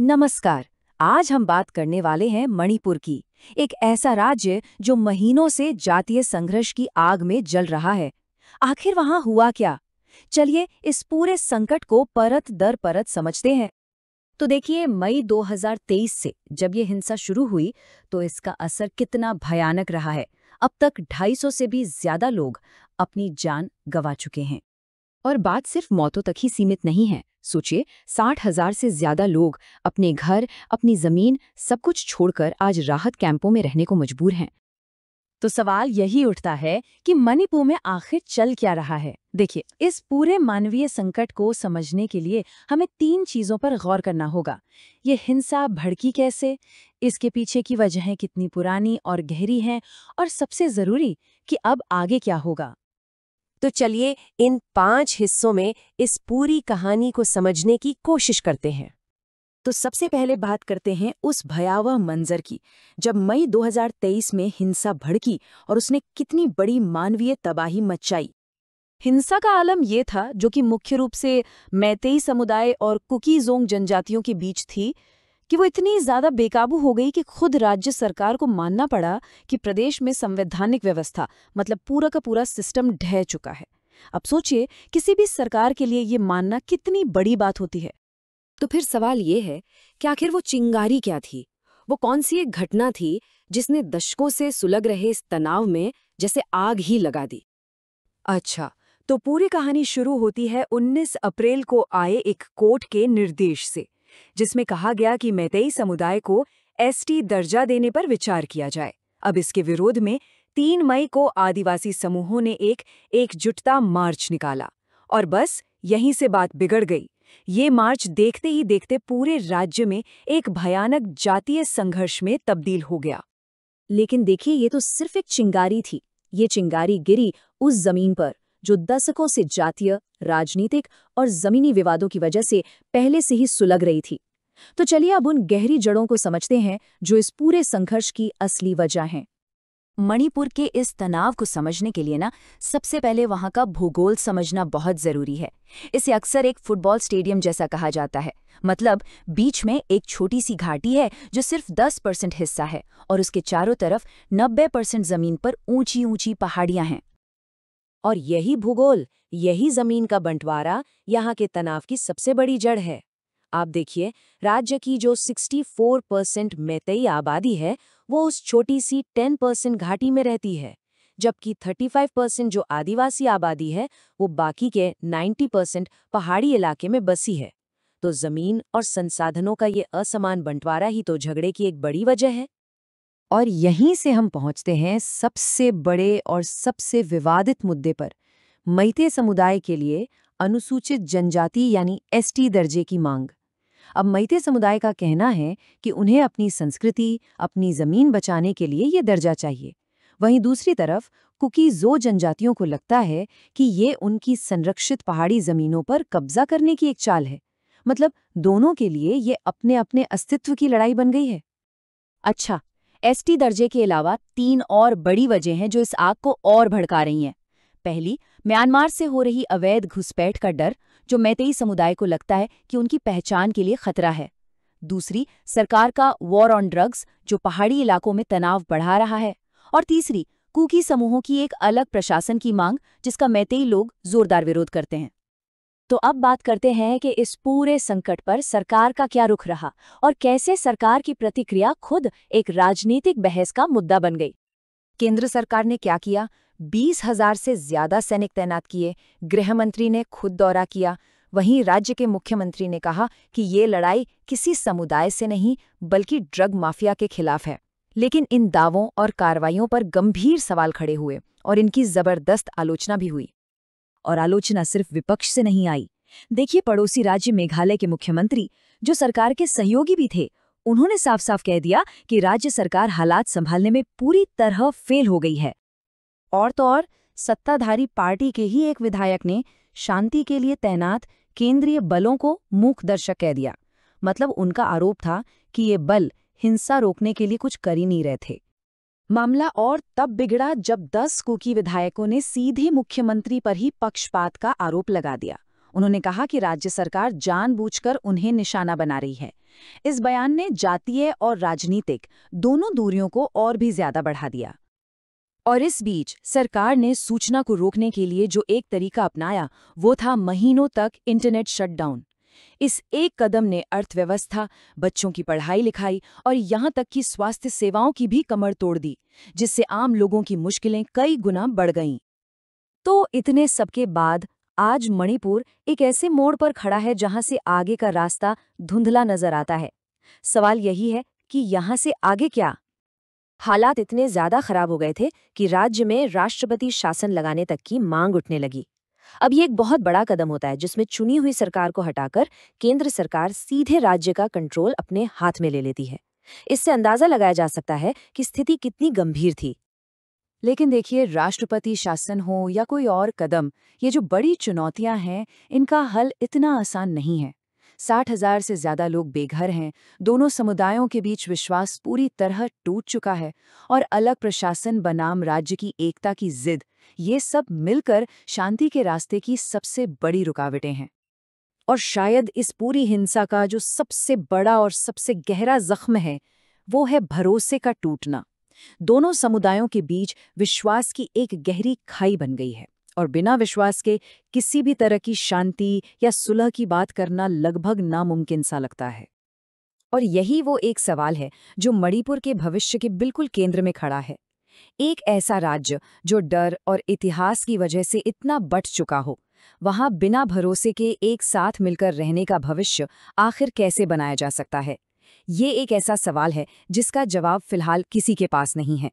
नमस्कार। आज हम बात करने वाले हैं मणिपुर की। एक ऐसा राज्य जो महीनों से जातीय संघर्ष की आग में जल रहा है। आखिर वहां हुआ क्या? चलिए इस पूरे संकट को परत दर परत समझते हैं। तो देखिए, मई 2023 से जब ये हिंसा शुरू हुई तो इसका असर कितना भयानक रहा है। अब तक 250 से भी ज्यादा लोग अपनी जान गंवा चुके हैं। और बात सिर्फ मौतों तक ही सीमित नहीं है। सोचिए, 60,000 से ज्यादा लोग अपने घर, अपनी जमीन, सब कुछ छोड़कर आज राहत कैंपों में रहने को मजबूर हैं। तो सवाल यही उठता है कि मणिपुर में आखिर चल क्या रहा है। देखिए, इस पूरे मानवीय संकट को समझने के लिए हमें 3 चीजों पर गौर करना होगा। ये हिंसा भड़की कैसे, इसके पीछे की वजहें कितनी पुरानी और गहरी हैं, और सबसे जरूरी कि अब आगे क्या होगा। तो चलिए इन 5 हिस्सों में इस पूरी कहानी को समझने की कोशिश करते हैं। तो सबसे पहले बात करते हैं उस भयावह मंजर की, जब मई 2023 में हिंसा भड़की और उसने कितनी बड़ी मानवीय तबाही मचाई। हिंसा का आलम ये था, जो कि मुख्य रूप से मैतेई समुदाय और कुकी-जोंग जनजातियों के बीच थी, कि वो इतनी ज्यादा बेकाबू हो गई कि खुद राज्य सरकार को मानना पड़ा कि प्रदेश में संवैधानिक व्यवस्था, मतलब पूरा का पूरा सिस्टम ढह चुका है। अब सोचिए, किसी भी सरकार के लिए ये मानना कितनी बड़ी बात होती है। तो फिर सवाल ये है कि आखिर वो चिंगारी क्या थी? वो कौन सी एक घटना थी जिसने दशकों से सुलग रहे इस तनाव में जैसे आग ही लगा दी? अच्छा, तो पूरी कहानी शुरू होती है 19 अप्रैल को आए एक कोर्ट के निर्देश से, जिसमें कहा गया कि मैतेई समुदाय को एसटी दर्जा देने पर विचार किया जाए। अब इसके विरोध में 3 मई को आदिवासी समूहों ने एक एकजुटता मार्च निकाला, और बस यहीं से बात बिगड़ गई। ये मार्च देखते ही देखते पूरे राज्य में एक भयानक जातीय संघर्ष में तब्दील हो गया। लेकिन देखिए, ये तो सिर्फ एक चिंगारी थी। ये चिंगारी गिरी उस जमीन पर जो दशकों से जातीय, राजनीतिक और जमीनी विवादों की वजह से पहले से ही सुलग रही थी। तो चलिए अब उन गहरी जड़ों को समझते हैं जो इस पूरे संघर्ष की असली वजह हैं। मणिपुर के इस तनाव को समझने के लिए सबसे पहले वहां का भूगोल समझना बहुत जरूरी है। इसे अक्सर एक फुटबॉल स्टेडियम जैसा कहा जाता है। मतलब बीच में एक छोटी सी घाटी है जो सिर्फ 10% हिस्सा है, और उसके चारों तरफ 90% जमीन पर ऊंची ऊंची पहाड़ियां हैं। और यही भूगोल, यही जमीन का बंटवारा यहाँ के तनाव की सबसे बड़ी जड़ है। आप देखिए, राज्य की जो 64% मैतेई आबादी है, वो उस छोटी सी 10% घाटी में रहती है, जबकि 35% जो आदिवासी आबादी है, वो बाकी के 90% पहाड़ी इलाके में बसी है। तो जमीन और संसाधनों का ये असमान बंटवारा ही तो झगड़े की एक बड़ी वजह है। और यहीं से हम पहुंचते हैं सबसे बड़े और सबसे विवादित मुद्दे पर, मैते समुदाय के लिए अनुसूचित जनजाति यानी एसटी दर्जे की मांग। अब मैते समुदाय का कहना है कि उन्हें अपनी संस्कृति, अपनी जमीन बचाने के लिए ये दर्जा चाहिए। वहीं दूसरी तरफ कुकी-जो जनजातियों को लगता है कि ये उनकी संरक्षित पहाड़ी जमीनों पर कब्जा करने की एक चाल है। मतलब दोनों के लिए ये अपने अपने अस्तित्व की लड़ाई बन गई है। अच्छा, एसटी दर्जे के अलावा 3 और बड़ी वजह हैं जो इस आग को और भड़का रही हैं। पहली, म्यांमार से हो रही अवैध घुसपैठ का डर, जो मैतेई समुदाय को लगता है कि उनकी पहचान के लिए खतरा है। दूसरी, सरकार का वॉर ऑन ड्रग्स, जो पहाड़ी इलाकों में तनाव बढ़ा रहा है। और तीसरी, कुकी समूहों की एक अलग प्रशासन की मांग, जिसका मैतेई लोग जोरदार विरोध करते हैं। तो अब बात करते हैं कि इस पूरे संकट पर सरकार का क्या रुख रहा, और कैसे सरकार की प्रतिक्रिया खुद एक राजनीतिक बहस का मुद्दा बन गई। केंद्र सरकार ने क्या किया? 20,000 से ज्यादा सैनिक तैनात किए। गृह मंत्री ने खुद दौरा किया। वहीं राज्य के मुख्यमंत्री ने कहा कि ये लड़ाई किसी समुदाय से नहीं, बल्कि ड्रग माफिया के खिलाफ है। लेकिन इन दावों और कार्रवाइयों पर गंभीर सवाल खड़े हुए, और इनकी जबरदस्त आलोचना भी हुई। और आलोचना सिर्फ विपक्ष से नहीं आई। देखिए, पड़ोसी राज्य मेघालय के मुख्यमंत्री, जो सरकार के सहयोगी भी थे, उन्होंने साफ साफ कह दिया कि राज्य सरकार हालात संभालने में पूरी तरह फेल हो गई है। और तो और, सत्ताधारी पार्टी के ही एक विधायक ने शांति के लिए तैनात केंद्रीय बलों को मूक दर्शक कह दिया। मतलब उनका आरोप था कि ये बल हिंसा रोकने के लिए कुछ कर ही नहीं रहे थे। मामला और तब बिगड़ा जब 10 कुकी विधायकों ने सीधे मुख्यमंत्री पर ही पक्षपात का आरोप लगा दिया। उन्होंने कहा कि राज्य सरकार जानबूझकर उन्हें निशाना बना रही है। इस बयान ने जातीय और राजनीतिक दोनों दूरियों को और भी ज्यादा बढ़ा दिया। और इस बीच सरकार ने सूचना को रोकने के लिए जो एक तरीका अपनाया वो था महीनों तक इंटरनेट शटडाउन। इस एक कदम ने अर्थव्यवस्था, बच्चों की पढ़ाई लिखाई और यहाँ तक कि स्वास्थ्य सेवाओं की भी कमर तोड़ दी, जिससे आम लोगों की मुश्किलें कई गुना बढ़ गईं। तो इतने सबके बाद आज मणिपुर एक ऐसे मोड़ पर खड़ा है जहां से आगे का रास्ता धुंधला नजर आता है। सवाल यही है कि यहाँ से आगे क्या? हालात इतने ज्यादा खराब हो गए थे कि राज्य में राष्ट्रपति शासन लगाने तक की मांग उठने लगी। अब ये एक बहुत बड़ा कदम होता है जिसमें चुनी हुई सरकार को हटाकर केंद्र सरकार सीधे राज्य का कंट्रोल अपने हाथ में ले लेती है। इससे अंदाजा लगाया जा सकता है कि स्थिति कितनी गंभीर थी। लेकिन देखिए, राष्ट्रपति शासन हो या कोई और कदम, ये जो बड़ी चुनौतियां हैं, इनका हल इतना आसान नहीं है। 60,000 से ज्यादा लोग बेघर हैं, दोनों समुदायों के बीच विश्वास पूरी तरह टूट चुका है और अलग प्रशासन बनाम राज्य की एकता की जिद, ये सब मिलकर शांति के रास्ते की सबसे बड़ी रुकावटें हैं। और शायद इस पूरी हिंसा का जो सबसे बड़ा और सबसे गहरा जख्म है, वो है भरोसे का टूटना। दोनों समुदायों के बीच विश्वास की एक गहरी खाई बन गई है और बिना विश्वास के किसी भी तरह की शांति या सुलह की बात करना लगभग नामुमकिन सा लगता है। और यही वो एक सवाल है जो मणिपुर के भविष्य के बिल्कुल केंद्र में खड़ा है। एक ऐसा राज्य जो डर और इतिहास की वजह से इतना बंट चुका हो, वहां बिना भरोसे के एक साथ मिलकर रहने का भविष्य आखिर कैसे बनाया जा सकता है? ये एक ऐसा सवाल है जिसका जवाब फिलहाल किसी के पास नहीं है।